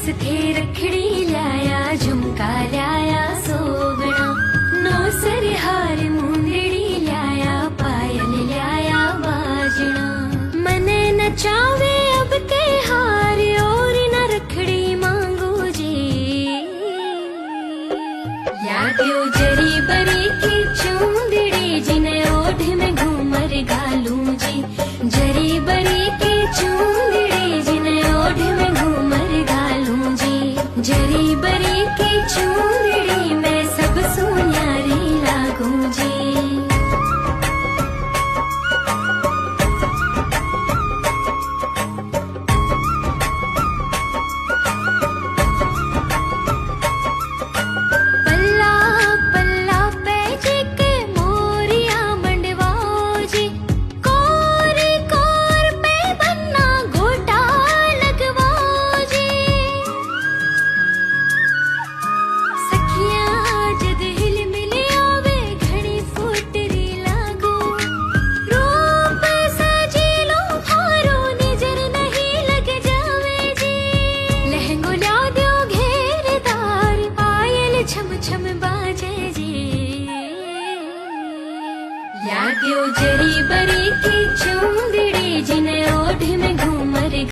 case थे रखड़ी लाया झुमका लाया सोगणा नो सर हार मुंदड़ी लाया पायल लाया बाजना मने नचावे अब के हार और न रखड़ी मांगू जी यादियो जरी बरी की चूंदड़ी जिने ओढ़ में घूमर गालूं जी जरी बरी की चूंदड़ी जिने ओढ़ में घूमर गालूं जी जरी बरी की चूंदड़ी मैं सब सुन्यारी लागूं जी पल्ला पल्ला पैजे के मोरिया मंडवाओ जी कोरी कोर पे बन्ना गोटा लगवाओ जी सखियां जद हिल मिले आवे घड़ी फुटरी लागो रूप सजीलो भारो नजर नहीं लग जावे जी लहंगो ला दो घेरदार पायल छम छम बाजे जी यादियो जरी बरी की